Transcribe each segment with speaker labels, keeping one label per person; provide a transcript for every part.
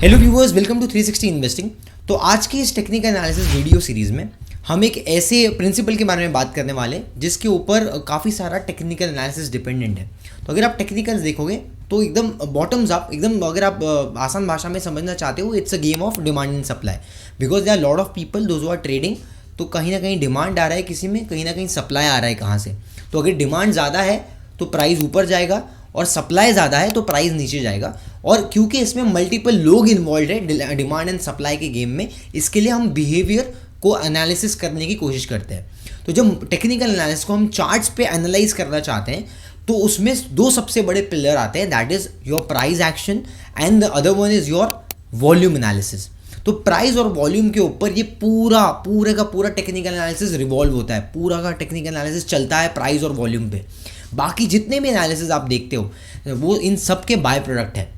Speaker 1: Hello viewers, welcome to 360 investing. तो आज की इस टेक्निकल एनालिसिस वीडियो सीरीज़ में हम एक ऐसे प्रिंसिपल के बारे में बात करने वाले हैं जिसके ऊपर काफ़ी सारा टेक्निकल एनालिसिस डिपेंडेंट है। तो अगर आप टेक्निकल्स देखोगे तो एकदम बॉटम्स अप, एकदम अगर आप आसान भाषा में समझना चाहते हो, it's a game of demand and supply. Because they are lot of people those are trading. तो कहीं ना कहीं डिमांड आ रहा है किसी में, कहीं ना कहीं सप्लाई आ रहा है कहाँ से। तो अगर डिमांड ज़्यादा है तो प्राइस ऊपर जाएगा और सप्लाई ज़्यादा है तो प्राइस नीचे जाएगा। और क्योंकि इसमें मल्टीपल लोग इन्वॉल्व है डिमांड एंड सप्लाई के गेम में, इसके लिए हम बिहेवियर को एनालिसिस करने की कोशिश करते हैं। तो जब टेक्निकल एनालिसिस को हम चार्ट्स पे एनालाइज करना चाहते हैं तो उसमें दो सबसे बड़े पिलर आते हैं, that is your price action and the other one is your volume analysis. तो प्राइस और वॉल्यूम के ऊपर ये पूरे का पूरा टेक्निकल एनालिसिस रिवॉल्व होता है। पूरा का टेक्निकल एनालिसिस चलता है प्राइस और वॉल्यूम पे। बाकी जितने भी एनालिसिस आप देखते हो वो इन सब के बाय प्रोडक्ट है।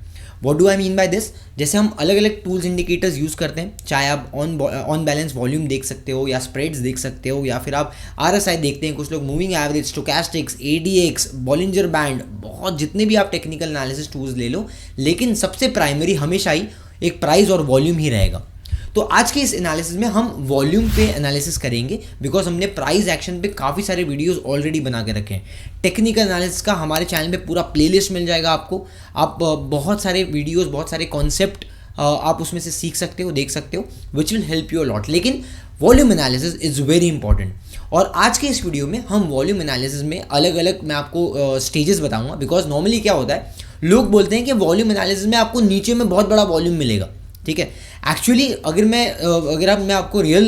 Speaker 1: What do I mean by this? जैसे हम अलग अलग टूल्स इंडिकेटर्स यूज़ करते हैं, चाहे आप ऑन बैलेंस वॉल्यूम देख सकते हो या स्प्रेड्स देख सकते हो या फिर आप RSI देखते हैं, कुछ लोग moving average, stochastics, ADX, Bollinger band, बहुत जितने भी आप टेक्निकल एनालिसिस टूल्स ले लो, लेकिन सबसे प्राइमरी हमेशा ही एक प्राइस और वॉल्यूम ही रहेगा। तो आज के इस एनालिसिस में हम वॉल्यूम पे एनालिसिस करेंगे बिकॉज हमने प्राइस एक्शन पे काफ़ी सारे वीडियोस ऑलरेडी बना के रखे हैं। टेक्निकल एनालिसिस का हमारे चैनल पे पूरा प्लेलिस्ट मिल जाएगा आपको। आप बहुत सारे वीडियोस, बहुत सारे कॉन्सेप्ट आप उसमें से सीख सकते हो, देख सकते हो, which will help you a lot. लेकिन volume analysis is very important. और आज के इस वीडियो में हम वॉल्यूम एनालिसिस में अलग अलग मैं आपको स्टेजेस बताऊंगा। बिकॉज नॉर्मली क्या होता है, लोग बोलते हैं कि वॉल्यूम एनालिसिस में आपको नीचे में बहुत बड़ा वॉल्यूम मिलेगा। ठीक है, एक्चुअली मैं आपको रियल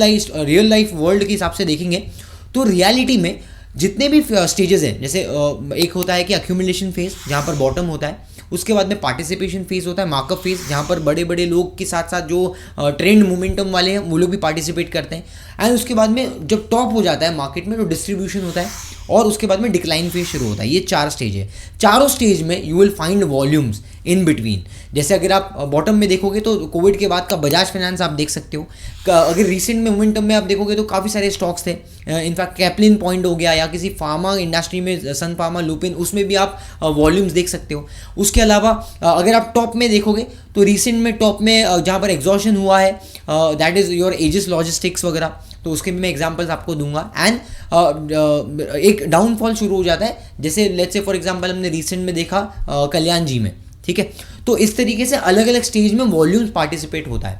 Speaker 1: लाइफ वर्ल्ड के हिसाब से देखेंगे तो रियलिटी में जितने भी स्टेजेस हैं, जैसे एक होता है कि अक्यूमुलेशन फेज जहाँ पर बॉटम होता है, उसके बाद में पार्टिसिपेशन फेज होता है, मार्कअप फेज जहाँ पर बड़े बड़े लोग के साथ साथ जो ट्रेंड मोमेंटम वाले हैं वो लोग भी पार्टिसिपेट करते हैं, एंड उसके बाद में जब टॉप हो जाता है मार्केट में तो डिस्ट्रीब्यूशन होता है, और उसके बाद में डिक्लाइन फेज शुरू होता है। ये 4 स्टेज है। चारों स्टेज में you will find volumes in between. जैसे अगर आप बॉटम में देखोगे तो कोविड के बाद का बजाज फाइनेंस आप देख सकते हो। अगर रिसेंट में मोमेंटम में आप देखोगे तो काफ़ी सारे स्टॉक्स थे, इनफैक्ट कैप्लिन पॉइंट हो गया या किसी फार्मा इंडस्ट्री में सन फार्मा, लुपिन, उसमें भी आप वॉल्यूम्स देख सकते हो। उसके अलावा अगर आप टॉप में देखोगे तो रिसेंट में टॉप में जहाँ पर एग्जॉशन हुआ है, that is your Aegis logistics वगैरह, तो उसके भी मैं एग्जांपल्स आपको दूंगा। एंड एक डाउनफॉल शुरू हो जाता है, जैसे लेट्स से फॉर एग्जांपल हमने रिसेंट में देखा कल्याण जी में। ठीक है, तो इस तरीके से अलग अलग स्टेज में वॉल्यूम्स पार्टिसिपेट होता है।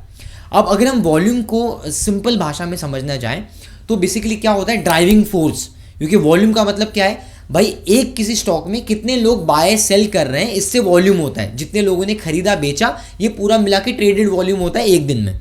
Speaker 1: अब अगर हम वॉल्यूम को सिंपल भाषा में समझना चाहें तो बेसिकली क्या होता है, ड्राइविंग फोर्स। क्योंकि वॉल्यूम का मतलब क्या है भाई, एक किसी स्टॉक में कितने लोग बाय सेल कर रहे हैं, इससे वॉल्यूम होता है। जितने लोगों ने खरीदा बेचा, ये पूरा मिला के ट्रेडेड वॉल्यूम होता है एक दिन में।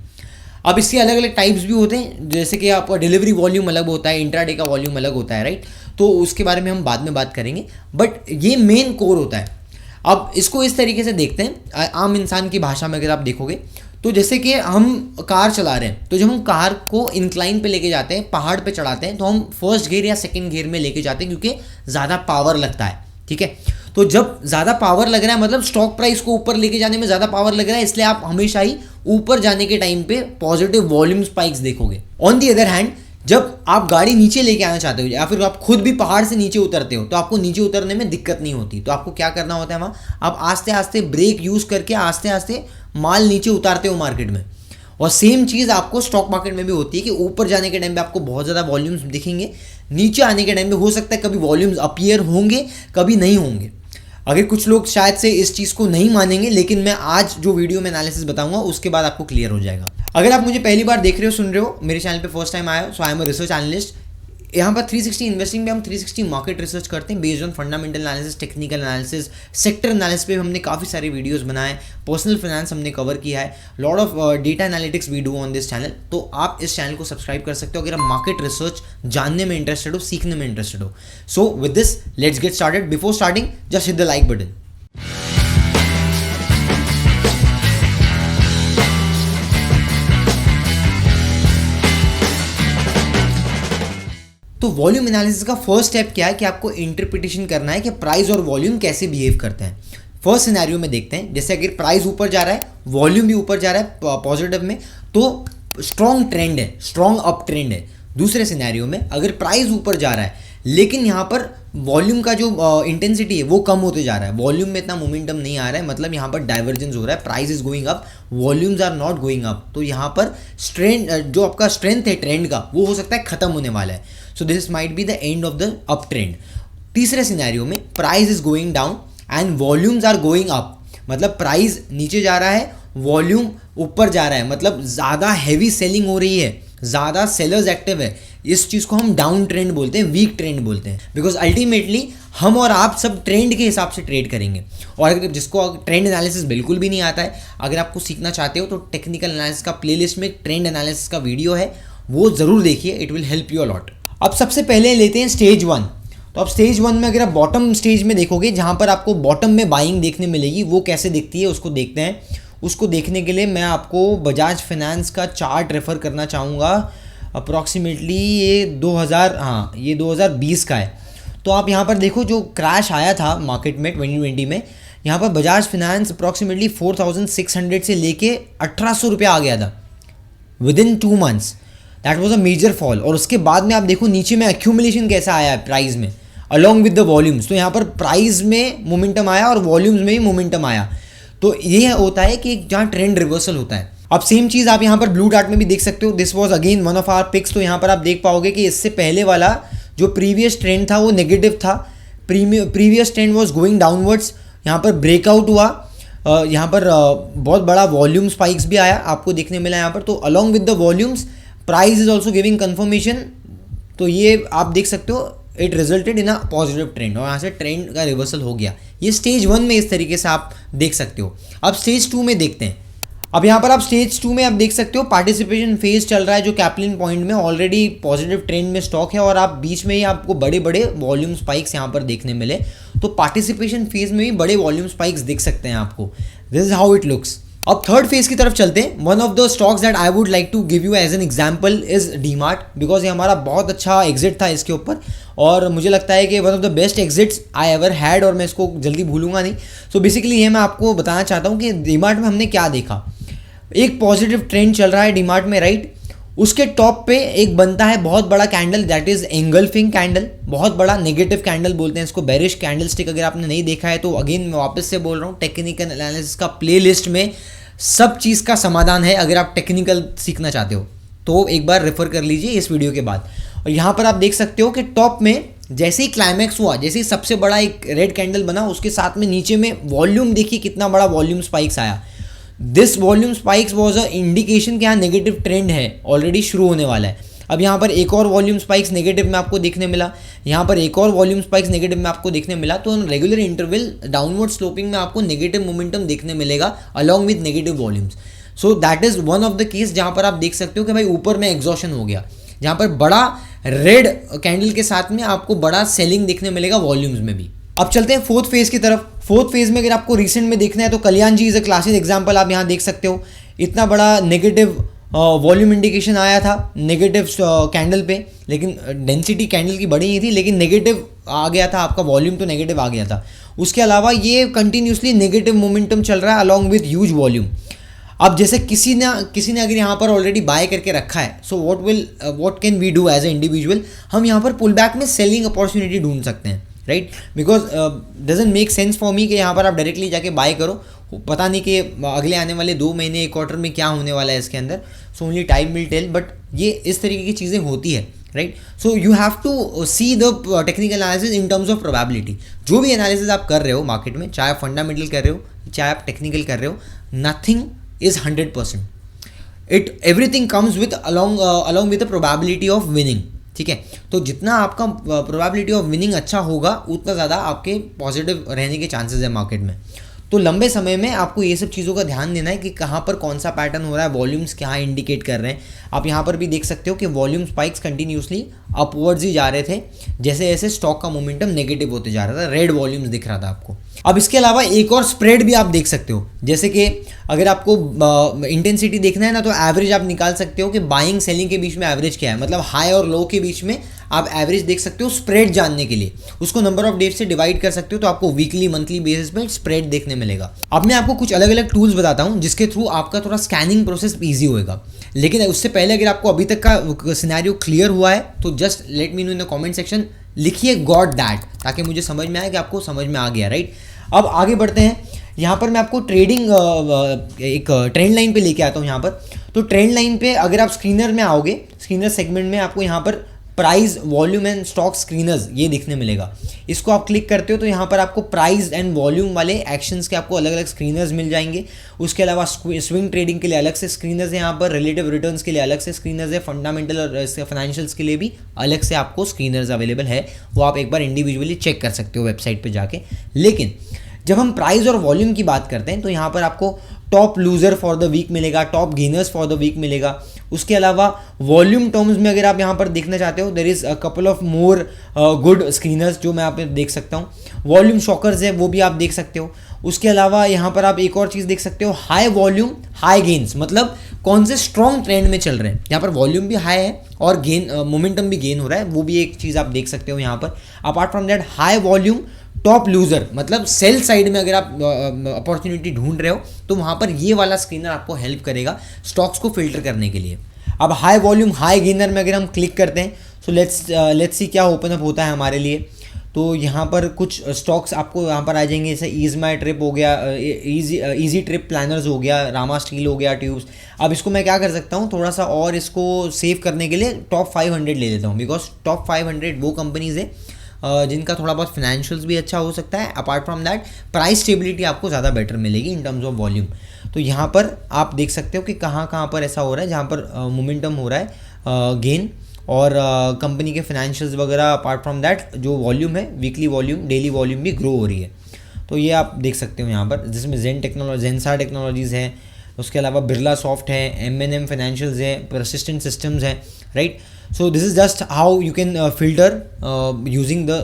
Speaker 1: अब इसके अलग अलग टाइप्स भी होते हैं, जैसे कि आपका डिलीवरी वॉल्यूम अलग होता है, इंट्राडे का वॉल्यूम अलग होता है, राइट। तो उसके बारे में हम बाद में बात करेंगे, बट ये मेन कोर होता है। अब इसको इस तरीके से देखते हैं आम इंसान की भाषा में। अगर आप देखोगे तो जैसे कि हम कार चला रहे हैं, तो जब हम कार को इंक्लाइन पे लेके जाते हैं, पहाड़ पे चढ़ाते हैं, तो हम फर्स्ट गियर या सेकंड गियर में लेके जाते हैं क्योंकि ज़्यादा पावर लगता है। ठीक है, तो जब ज़्यादा पावर लग रहा है मतलब स्टॉक प्राइस को ऊपर लेके जाने में ज़्यादा पावर लग रहा है, इसलिए आप हमेशा ही ऊपर जाने के टाइम पे पॉजिटिव वॉल्यूम स्पाइक्स देखोगे। ऑन दी अदर हैंड, जब आप गाड़ी नीचे लेके आना चाहते हो या फिर आप खुद भी पहाड़ से नीचे उतरते हो तो आपको नीचे उतरने में दिक्कत नहीं होती। तो आपको क्या करना होता है, वहाँ आप आस्ते आस्ते ब्रेक यूज़ करके आस्ते आस्ते माल नीचे उतारते हो मार्केट में। और सेम चीज़ आपको स्टॉक मार्केट में भी होती है कि ऊपर जाने के टाइम पे आपको बहुत ज़्यादा वॉल्यूम्स दिखेंगे, नीचे आने के टाइम पे हो सकता है कभी वॉल्यूम्स अपीयर होंगे, कभी नहीं होंगे। अगर कुछ लोग शायद से इस चीज़ को नहीं मानेंगे, लेकिन मैं आज जो वीडियो में एनालिसिस बताऊंगा उसके बाद आपको क्लियर हो जाएगा। अगर आप मुझे पहली बार देख रहे हो, सुन रहे हो, मेरे चैनल पे फर्स्ट टाइम आए हो, so I am a research analyst. यहाँ पर 360 इन्वेस्टिंग में हम 360 मार्केट रिसर्च करते हैं based on fundamental analysis, technical analysis, sector analysis पे हमने काफ़ी सारे वीडियोस बनाए, पर्सनल फाइनेंस हमने कवर किया है, lot of data analytics we do on this channel. तो आप इस चैनल को सब्सक्राइब कर सकते हो अगर आप मार्केट रिसर्च जानने में इंटरेस्टेड हो, सीखने में इंटरेस्टेड हो। So with this let's get started. Before starting just hit the like button. तो वॉल्यूम एनालिसिस का फर्स्ट स्टेप क्या है कि आपको इंटरप्रिटेशन करना है कि प्राइस और वॉल्यूम कैसे बिहेव करते हैं। फर्स्ट सिनेरियो में देखते हैं, जैसे अगर प्राइस ऊपर जा रहा है, वॉल्यूम भी ऊपर जा रहा है पॉजिटिव में, तो स्ट्रॉन्ग ट्रेंड है, स्ट्रॉन्ग अप ट्रेंड है। दूसरे सिनेरियो में अगर प्राइस ऊपर जा रहा है लेकिन यहाँ पर वॉल्यूम का जो इंटेंसिटी है वो कम होते जा रहा है, वॉल्यूम में इतना मोमेंटम नहीं आ रहा है, मतलब यहाँ पर डाइवर्जेंस हो रहा है, price is going up, volumes are not going up, तो यहाँ पर स्ट्रेंथ जो आपका स्ट्रेंथ है ट्रेंड का वो हो सकता है खत्म होने वाला है। So this might be the end of the up trend. तीसरे सिनेरियो में price is going down and volumes are going up, मतलब प्राइस नीचे जा रहा है, वॉल्यूम ऊपर जा रहा है, मतलब ज़्यादा हैवी सेलिंग हो रही है, ज़्यादा सेलर्स एक्टिव है। इस चीज़ को हम डाउन ट्रेंड बोलते हैं, वीक ट्रेंड बोलते हैं, बिकॉज अल्टीमेटली हम और आप सब ट्रेंड के हिसाब से ट्रेड करेंगे। और अगर जिसको ट्रेंड एनालिसिस बिल्कुल भी नहीं आता है, अगर आपको सीखना चाहते हो तो टेक्निकल एनालिसिस का प्लेलिस्ट में ट्रेंड एनालिसिस का वीडियो है, वो ज़रूर देखिए, it will help you a lot. अब सबसे पहले लेते हैं स्टेज 1। तो अब स्टेज 1 में अगर आप बॉटम स्टेज में देखोगे, जहाँ पर आपको बॉटम में बाइंग देखने मिलेगी, वो कैसे दिखती है उसको देखते हैं। उसको देखने के लिए मैं आपको बजाज फाइनेंस का चार्ट रेफ़र करना चाहूँगा। अप्रॉक्सीमेटली ये 2020 का है। तो आप यहाँ पर देखो, जो क्रैश आया था मार्केट में 2020 में, यहाँ पर बजाज फाइनेंस अप्रॉक्सीमेटली 4600 से लेके 1800 रुपये आ गया था within 2 months. That was a major fall. और उसके बाद में आप देखो नीचे में एक्यूमुलेशन कैसा आया है प्राइस में अलॉन्ग विद द वॉल्यूम्स। तो यहाँ पर प्राइस में मोमेंटम आया और वॉल्यूम्स में भी मोमेंटम आया। तो ये होता है कि जहाँ ट्रेंड रिवर्सल होता है। अब सेम चीज़ आप यहाँ पर ब्लू डार्ट में भी देख सकते हो। This was again one of our picks. तो यहाँ पर आप देख पाओगे कि इससे पहले वाला जो प्रीवियस ट्रेंड था वो नेगेटिव था, previous trend was going downwards. यहाँ पर ब्रेकआउट हुआ, यहाँ पर बहुत बड़ा वॉल्यूम स्पाइक्स भी आया, आपको देखने मिला यहाँ पर। तो along with the volumes price is also giving confirmation. तो ये आप देख सकते हो, it resulted in a positive trend, और यहाँ से ट्रेंड का रिवर्सल हो गया। ये स्टेज 1 में इस तरीके से आप देख सकते हो। अब स्टेज 2 में देखते हैं। अब यहाँ पर आप स्टेज 2 में आप देख सकते हो पार्टिसिपेशन फेज चल रहा है, जो कैप्लिन पॉइंट में ऑलरेडी पॉजिटिव ट्रेंड में स्टॉक है, और आप बीच में ही आपको बड़े बड़े वॉल्यूम स्पाइक्स यहाँ पर देखने मिले। तो पार्टिसिपेशन फेज में भी बड़े वॉल्यूम स्पाइक्स दिख सकते हैं आपको। This is how it looks. अब थर्ड फेज की तरफ चलते हैं। One of the stocks that I would like to give you as an example is DMart, because ये हमारा बहुत अच्छा एग्जिट था इसके ऊपर, और मुझे लगता है कि one of the best exits I ever had, और मैं इसको जल्दी भूलूंगा नहीं। सो बेसिकली ये मैं आपको बताना चाहता हूँ कि डीमार्ट में हमने क्या देखा। एक पॉजिटिव ट्रेंड चल रहा है डीमार्ट में, राइट। उसके टॉप पे एक बनता है बहुत बड़ा candle, that is engulfing candle, बहुत बड़ा नेगेटिव कैंडल बोलते हैं इसको, बेरिश कैंडल स्टिक। अगर आपने नहीं देखा है तो अगेन मैं वापस से बोल रहा हूँ, टेक्निकल एनालिसिस का प्लेलिस्ट में सब चीज़ का समाधान है। अगर आप टेक्निकल सीखना चाहते हो तो एक बार रेफर कर लीजिए इस वीडियो के बाद। और यहाँ पर आप देख सकते हो कि टॉप में जैसे ही क्लाइमैक्स हुआ, जैसे ही सबसे बड़ा एक रेड कैंडल बना, उसके साथ में नीचे में वॉल्यूम देखिए कितना बड़ा वॉल्यूम स्पाइक्स आया। This volume spikes was a indication कि यहाँ नेगेटिव ट्रेंड है, ऑलरेडी शुरू होने वाला है। अब यहाँ पर एक और वॉल्यूम स्पाइक्स नेगेटिव में आपको देखने मिला, यहाँ पर एक और वॉल्यूम स्पाइक्स नेगेटिव में आपको देखने मिला। तो रेगुलर इंटरवल डाउनवर्ड स्लोपिंग में आपको नेगेटिव मोमेंटम देखने मिलेगा along with negative volumes. So that is one of the case जहाँ पर आप देख सकते हो कि भाई ऊपर में एग्जॉशन हो गया, जहाँ पर बड़ा रेड कैंडल के साथ में आपको बड़ा सेलिंग देखने मिलेगा वॉल्यूम्स में भी। अब चलते हैं फोर्थ फेज की तरफ। फोर्थ फेज में अगर आपको रिसेंट में देखना है तो कल्याण जी इज अ क्लासिक एग्जांपल। आप यहाँ देख सकते हो इतना बड़ा नेगेटिव वॉल्यूम इंडिकेशन आया था नेगेटिव कैंडल पे, लेकिन डेंसिटी कैंडल की बड़ी ही थी, लेकिन नेगेटिव आ गया था, आपका वॉल्यूम तो नेगेटिव आ गया था। उसके अलावा ये कंटिन्यूसली नेगेटिव मोमेंटम चल रहा है अलॉन्ग विद ह्यूज वॉल्यूम। अब जैसे किसी ने अगर यहाँ पर ऑलरेडी बाय करके रखा है, so what can we do as a individual, हम यहाँ पर पुल बैक में सेलिंग अपॉर्चुनिटी ढूंढ सकते हैं, right. Because doesn't make sense for me कि यहाँ पर आप डायरेक्टली जाके बाय करो, पता नहीं कि अगले आने वाले 2 महीने 1 क्वार्टर में क्या होने वाला है इसके अंदर। So only time will tell, but ये इस तरीके की चीज़ें होती है, right. So you have to see the technical analysis in terms of probability. जो भी एनालिसिस आप कर रहे हो मार्केट में, चाहे आप फंडामेंटल कर रहे हो चाहे आप टेक्निकल कर रहे हो, nothing is 100%। Everything comes with along with the probability of winning, ठीक है। तो जितना आपका प्रोबेबिलिटी ऑफ विनिंग अच्छा होगा, उतना ज़्यादा आपके पॉजिटिव रहने के चांसेस है मार्केट में। तो लंबे समय में आपको ये सब चीज़ों का ध्यान देना है कि कहाँ पर कौन सा पैटर्न हो रहा है, वॉल्यूम्स क्या इंडिकेट कर रहे हैं। आप यहाँ पर भी देख सकते हो कि वॉल्यूम स्पाइक्स कंटिन्यूसली अपवर्ड्स ही जा रहे थे, जैसे जैसे स्टॉक का मोमेंटम नेगेटिव होते जा रहा था, रेड वॉल्यूम्स दिख रहा था आपको। अब इसके अलावा एक और स्प्रेड भी आप देख सकते हो, जैसे कि अगर आपको इंटेंसिटी देखना है ना, तो एवरेज आप निकाल सकते हो कि बाइंग सेलिंग के बीच में एवरेज क्या है, मतलब हाई और लो के बीच में आप एवरेज देख सकते हो स्प्रेड जानने के लिए। उसको नंबर ऑफ डेज से डिवाइड कर सकते हो, तो आपको वीकली मंथली बेसिस पे स्प्रेड देखने मिलेगा। अब मैं आपको कुछ अलग अलग टूल्स बताता हूँ जिसके थ्रू आपका थोड़ा स्कैनिंग प्रोसेस ईजी होएगा। लेकिन उससे पहले अगर आपको अभी तक का सिनेरियो क्लियर हुआ है तो just let me know in the comment section लिखिए गॉट दैट, ताकि मुझे समझ में आए कि आपको समझ में आ गया, राइट। अब आगे बढ़ते हैं। यहाँ पर मैं आपको ट्रेडिंग एक ट्रेंड लाइन पे लेके आता हूँ यहाँ पर। तो ट्रेंड लाइन पे अगर आप स्क्रीनर में आओगे, स्क्रीनर सेगमेंट में आपको यहाँ पर price, volume and stock screeners ये दिखने मिलेगा। इसको आप क्लिक करते हो तो यहाँ पर आपको प्राइस एंड वॉल्यूम वाले एक्शंस के आपको अलग अलग स्क्रीनर्स मिल जाएंगे। उसके अलावा स्विंग ट्रेडिंग के लिए अलग से स्क्रीनर्स है, यहाँ पर रिलेटिव रिटर्न्स के लिए अलग से स्क्रीनर्स है, फंडामेंटल और फाइनेंशियल्स के लिए भी अलग से आपको स्क्रीनर्स अवेलेबल है। वो आप एक बार इंडिविजुअली चेक कर सकते हो वेबसाइट पर जाके। लेकिन जब हम प्राइस और वॉल्यूम की बात करते हैं तो यहाँ पर आपको top loser for the week मिलेगा, top gainers for the week मिलेगा। उसके अलावा वॉल्यूम टर्म्स में अगर आप यहाँ पर देखना चाहते हो, there is a couple of more good screeners जो मैं आप देख सकता हूँ। वॉल्यूम शॉकर्स है वो भी आप देख सकते हो। उसके अलावा यहाँ पर आप एक और चीज़ देख सकते हो, हाई वॉल्यूम हाई गेन्स, मतलब कौन से स्ट्रॉन्ग ट्रेंड में चल रहे हैं। यहाँ पर वॉल्यूम भी हाई है और गेन मोमेंटम भी गेन हो रहा है, वो भी एक चीज़ आप देख सकते हो यहाँ पर। Apart from that high volume top loser, मतलब सेल साइड में अगर आप अपॉर्चुनिटी ढूंढ रहे हो तो वहाँ पर ये वाला स्क्रीनर आपको हेल्प करेगा स्टॉक्स को फिल्टर करने के लिए। अब हाई वॉल्यूम हाई गेनर में अगर हम क्लिक करते हैं तो लेट्स सी क्या ओपन अप होता है हमारे लिए। तो यहाँ पर कुछ स्टॉक्स आपको यहाँ पर आ जाएंगे, जैसे ईज माई ट्रिप हो गया, ईजी ट्रिप प्लानर्स हो गया, रामा स्टील हो गया, ट्यूब्स। अब इसको मैं क्या कर सकता हूँ, थोड़ा सा और इसको सेव करने के लिए टॉप 500 ले लेता हूँ, बिकॉज टॉप 500 वो कंपनीज है जिनका थोड़ा बहुत फाइनेंशियल्स भी अच्छा हो सकता है। Apart from that price stability आपको ज़्यादा बेटर मिलेगी इन टर्म्स ऑफ वॉल्यूम। तो यहाँ पर आप देख सकते हो कि कहाँ कहाँ पर ऐसा हो रहा है जहाँ पर मोमेंटम हो रहा है गेन, और कंपनी के फाइनेंशियल्स वगैरह। अपार्ट फ्रॉम दैट जो वॉल्यूम है, वीकली वॉल्यूम, डेली वॉल्यूम भी ग्रो हो रही है। तो ये आप देख सकते हो यहाँ पर, जिसमें जेंसार टेक्नोलॉजीज़ है, उसके अलावा बिरला सॉफ्ट है, M&M फाइनेंशियल्स है, परसिस्टेंट सिस्टम्स है, right. So this is just how you can filter using the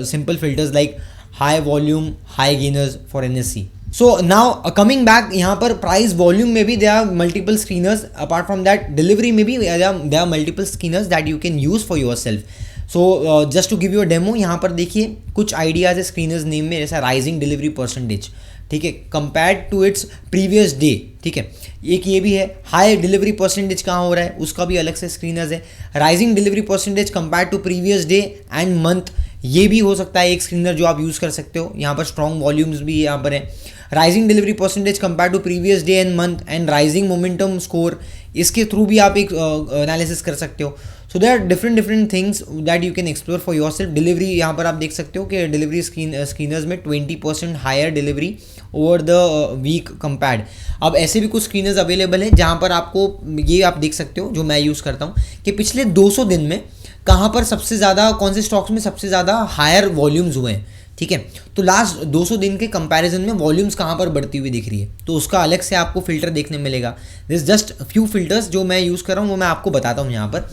Speaker 1: simple filters like high volume, high gainers for NSE. So now coming back, यहाँ पर price volume में भी there are multiple screeners. Apart from that, delivery में भी there are multiple screeners that you can use for yourself. So just to give you a demo, यहाँ पर देखिए कुछ आइडियाज़ है स्क्रीनर्स नेम में, जैसा राइजिंग डिलीवरी परसेंटेज, ठीक है, compared to its previous day, ठीक है। एक ये भी है, हाई डिलीवरी परसेंटेज कहाँ हो रहा है उसका भी अलग से स्क्रीनर्स है। Rising delivery percentage compared to previous day and month, ये भी हो सकता है एक स्क्रीनर जो आप यूज़ कर सकते हो। यहाँ पर स्ट्रॉन्ग वॉल्यूम्स भी यहाँ पर है। Rising delivery percentage compared to previous day and month and rising momentum score, इसके थ्रू भी आप एक एनालिसिस कर सकते हो। So there are different things that you can explore for yourself. Delivery यहाँ पर आप देख सकते हो कि डिलीवरी स्क्रीनर्स में 20% higher delivery over the week compared. अब ऐसे भी कुछ स्क्रीनर्स अवेलेबल है जहाँ पर आपको ये आप देख सकते हो, जो मैं यूज़ करता हूँ, कि पिछले 200 दिन में कहाँ पर सबसे ज़्यादा, कौन से स्टॉक्स में सबसे ज़्यादा हायर वॉल्यूम्स हुए हैं, ठीक है। तो लास्ट 200 दिन के कंपैरिजन में वॉल्यूम्स कहाँ पर बढ़ती हुई दिख रही है, तो उसका अलग से आपको फिल्टर देखने मिलेगा। दिस जस्ट फ्यू फिल्टर्स जो मैं यूज़ कर रहा हूँ वो मैं आपको बताता हूँ यहाँ पर।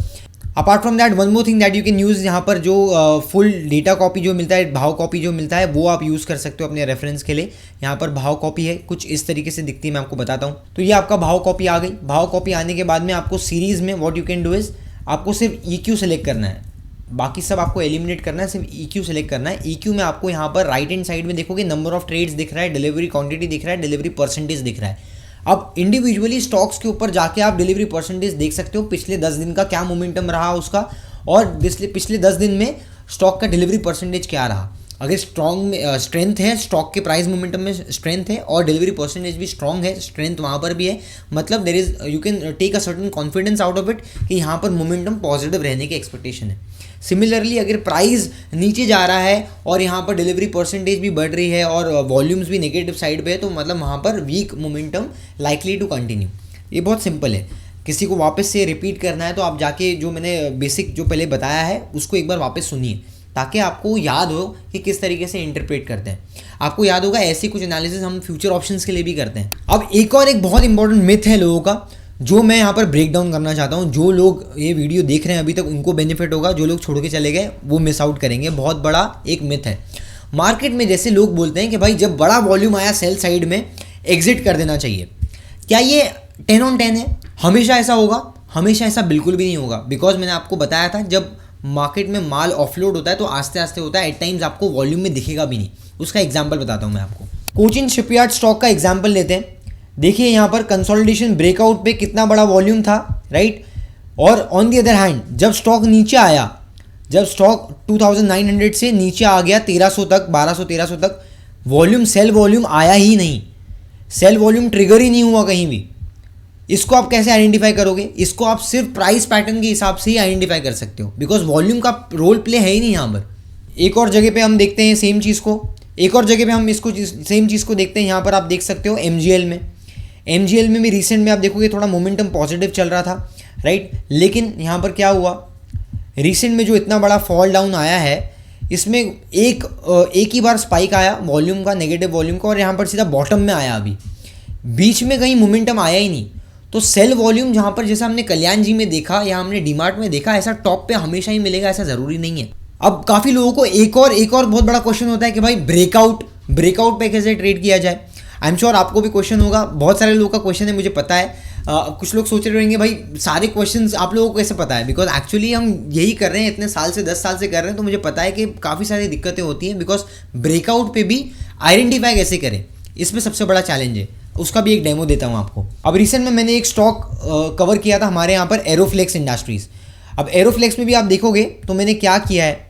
Speaker 1: Apart from that one more thing that you can use, यहाँ पर जो फुल डेटा कॉपी जो मिलता है, भाव कॉपी जो मिलता है, वो आप यूज़ कर सकते हो अपने रेफरेंस के लिए। यहाँ पर भाव कॉपी है, कुछ इस तरीके से दिखती है, मैं आपको बताता हूँ। तो ये आपका भाव कॉपी आ गई। भाव कॉपी आने के बाद में आपको सीरीज़ में what you can do is, आपको सिर्फ EQ सेलेक्ट करना है, बाकी सब आपको एलिमिनेट करना है, सिर्फ EQ सेलेक्ट करना है। EQ में आपको यहाँ पर राइट हैंड साइड में देखोगे नंबर ऑफ ट्रेड्स दिख रहा है, डिलीवरी क्वांटिटी दिख रहा है, डिलीवरी परसेंटेज दिख रहा है। अब इंडिविजुअली स्टॉक्स के ऊपर जाके आप डिलीवरी परसेंटेज देख सकते हो, पिछले 10 दिन का क्या मोमेंटम रहा उसका, और पिछले 10 दिन में स्टॉक का डिलीवरी परसेंटेज क्या रहा। अगर स्ट्रॉन्ग में स्ट्रेंथ है, स्टॉक के प्राइस मोमेंटम में स्ट्रेंथ है और डिलीवरी परसेंटेज भी स्ट्रॉन्ग है, स्ट्रेंथ वहाँ पर भी है, मतलब there is you can take a certain confidence out of it कि यहाँ पर मोमेंटम पॉजिटिव रहने की एक्सपेक्टेशन है। सिमिलरली अगर प्राइस नीचे जा रहा है और यहाँ पर डिलीवरी परसेंटेज भी बढ़ रही है और वॉल्यूम्स भी नेगेटिव साइड पे है, तो मतलब वहाँ पर week momentum likely to continue. ये बहुत सिंपल है। किसी को वापस से रिपीट करना है तो आप जाके जो मैंने बेसिक जो पहले बताया है उसको एक बार वापस सुनिए, ताकि आपको याद हो कि किस तरीके से इंटरप्रेट करते हैं। आपको याद होगा ऐसे कुछ एनालिसिस हम फ्यूचर ऑप्शंस के लिए भी करते हैं। अब एक बहुत इंपॉर्टेंट मिथ है लोगों का, जो मैं यहाँ पर ब्रेक डाउन करना चाहता हूँ। जो लोग ये वीडियो देख रहे हैं अभी तक उनको बेनिफिट होगा, जो लोग छोड़ के चले गए वो मिस आउट करेंगे। बहुत बड़ा एक मिथ है मार्केट में, जैसे लोग बोलते हैं कि भाई जब बड़ा वॉल्यूम आया सेल साइड में एग्जिट कर देना चाहिए। क्या ये 10 on 10 है? हमेशा ऐसा होगा? हमेशा ऐसा बिल्कुल भी नहीं होगा। बिकॉज मैंने आपको बताया था जब मार्केट में माल ऑफलोड होता है तो आस्ते आस्ते होता है, एट टाइम्स आपको वॉल्यूम में दिखेगा भी नहीं। उसका एग्जांपल बताता हूँ मैं आपको। कोचिन शिपयार्ड स्टॉक का एग्जांपल लेते हैं। देखिए यहाँ पर कंसोलिडेशन ब्रेकआउट पे कितना बड़ा वॉल्यूम था, राइट। और ऑन दी अदर हैंड जब स्टॉक नीचे आया जब स्टॉक 2900 से नीचे आ गया 1300 तक, 1200-1300 तक, वॉल्यूम सेल वॉल्यूम आया ही नहीं, सेल वॉल्यूम ट्रिगर ही नहीं हुआ कहीं भी। इसको आप कैसे आइडेंटिफाई करोगे? इसको आप सिर्फ प्राइस पैटर्न के हिसाब से ही आइडेंटिफाई कर सकते हो, बिकॉज वॉल्यूम का रोल प्ले है ही नहीं यहाँ पर। एक और जगह पे हम देखते हैं सेम चीज़ को, एक और जगह पे हम इसको सेम चीज़ को देखते हैं। यहाँ पर आप देख सकते हो MGL में, MGL में भी रिसेंट में आप देखोगे थोड़ा मोमेंटम पॉजिटिव चल रहा था, राइट। लेकिन यहाँ पर क्या हुआ, रिसेंट में जो इतना बड़ा फॉल डाउन आया है, इसमें एक ही बार स्पाइक आया वॉल्यूम का, नेगेटिव वॉल्यूम का, और यहाँ पर सीधा बॉटम में आया। अभी बीच में कहीं मोमेंटम आया ही नहीं। तो सेल वॉल्यूम जहाँ पर जैसा हमने कल्याण जी में देखा या हमने डीमार्ट में देखा, ऐसा टॉप पे हमेशा ही मिलेगा ऐसा ज़रूरी नहीं है। अब काफ़ी लोगों को एक और बहुत बड़ा क्वेश्चन होता है कि भाई ब्रेकआउट पे कैसे ट्रेड किया जाए। आई एम श्योर आपको भी क्वेश्चन होगा, बहुत सारे लोगों का क्वेश्चन है, मुझे पता है। कुछ लोग सोच रहे रहेंगे भाई सारे क्वेश्चंस आप लोगों को कैसे पता है, बिकॉज एक्चुअली हम यही कर रहे हैं इतने साल से, 10 साल से कर रहे हैं, तो मुझे पता है कि काफ़ी सारी दिक्कतें होती हैं। बिकॉज ब्रेकआउट पे भी आइडेंटिफाई कैसे करें, इसमें सबसे बड़ा चैलेंज है। उसका भी एक डेमो देता हूँ आपको। अब रिसेंट में मैंने एक स्टॉक कवर किया था हमारे यहाँ पर, एरोफ्लेक्स इंडस्ट्रीज़। अब एरोफ्लेक्स में भी आप देखोगे तो मैंने क्या किया है,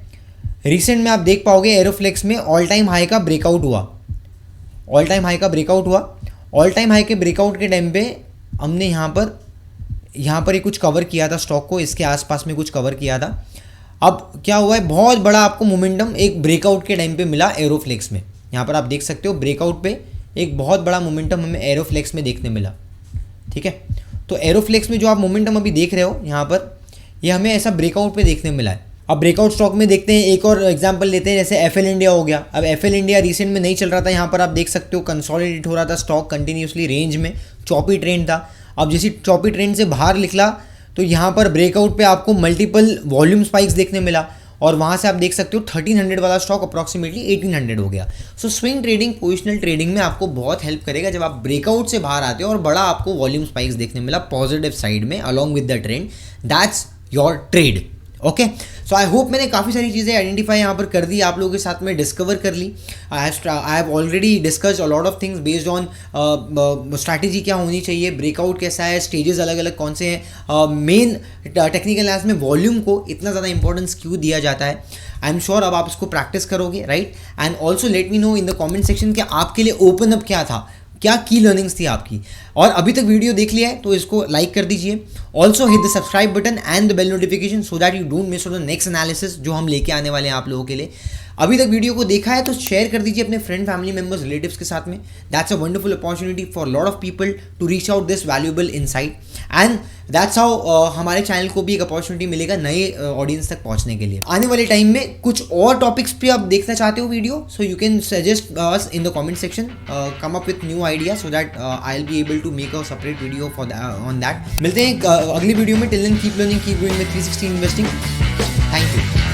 Speaker 1: रिसेंट में आप देख पाओगे एरोफ्लेक्स में ऑल टाइम हाई का ब्रेकआउट हुआ, ऑल टाइम हाई के ब्रेकआउट के टाइम पे हमने यहाँ पर ही कुछ कवर किया था स्टॉक को, इसके आसपास में कुछ कवर किया था। अब क्या हुआ है, बहुत बड़ा आपको मोमेंटम एक ब्रेकआउट के टाइम पे मिला एरोफ्लेक्स में। यहाँ पर आप देख सकते हो ब्रेकआउट पे एक बहुत बड़ा मोमेंटम हमें एरोफ्लेक्स में देखने मिला, ठीक है। तो एरोफ्लेक्स में जो आप मोमेंटम अभी देख रहे हो यहाँ पर, ये हमें ऐसा ब्रेकआउट पे देखने मिला है। अब ब्रेकआउट स्टॉक में देखते हैं, एक और एग्जांपल लेते हैं, जैसे FL इंडिया हो गया। अब FL इंडिया रिसेंट में नहीं चल रहा था, यहाँ पर आप देख सकते हो कंसोलिडेट हो रहा था स्टॉक कंटिन्यूसली रेंज में, चॉपी ट्रेंड था। अब जैसे चॉपी ट्रेंड से बाहर निकला तो यहाँ पर ब्रेकआउट पे आपको मल्टीपल वॉल्यूम स्पाइक्स देखने मिला, और वहाँ से आप देख सकते हो 1300 वाला स्टॉक अप्रॉक्सीमेटली 1800 हो गया। सो स्विंग ट्रेडिंग, पोजिशनल ट्रेडिंग में आपको बहुत हेल्प करेगा जब आप ब्रेकआउट से बाहर आते हो और बड़ा आपको वॉल्यूम स्पाइक्स देखने मिला पॉजिटिव साइड में along with the trend, that's your trade. Okay, so I hope मैंने काफ़ी सारी चीज़ें आइडेंटिफाई यहाँ पर कर दी, आप लोगों के साथ में डिस्कवर कर ली। I have already discussed a lot of things based on strategy क्या होनी चाहिए, ब्रेकआउट कैसा है, स्टेजेस अलग अलग कौन से हैं, मेन टेक्निकल एनालिसिस में वॉल्यूम को इतना ज़्यादा इंपॉर्टेंस क्यों दिया जाता है। आई एम श्योर अब आप इसको प्रैक्टिस करोगे, right. And also let me know in the comment section कि आपके लिए ओपन अप क्या था, क्या की लर्निंग्स थी आपकी। और अभी तक वीडियो देख लिया है तो इसको लाइक कर दीजिए। Also hit the subscribe button and the bell notification so that you don't miss on the next analysis जो हम लेके आने वाले हैं आप लोगों के लिए। अभी तक वीडियो को देखा है तो शेयर कर दीजिए अपने फ्रेंड, फैमिली मेंबर्स, रिलेटिव्स के साथ में। That's a wonderful opportunity for lot of people to reach out this valuable insight, and that's how हमारे चैनल को भी एक अपॉर्चुनिटी मिलेगा नए ऑडियंस तक पहुंचने के लिए। आने वाले टाइम में कुछ और टॉपिक्स पे आप देखना चाहते हो video, so you can suggest us in the comment section, come up with new idea so that I will be able to make a separate video for on that. मिलते हैं अगली वीडियो में। Till then keep learning, keep growing with 360 investing. Thank you.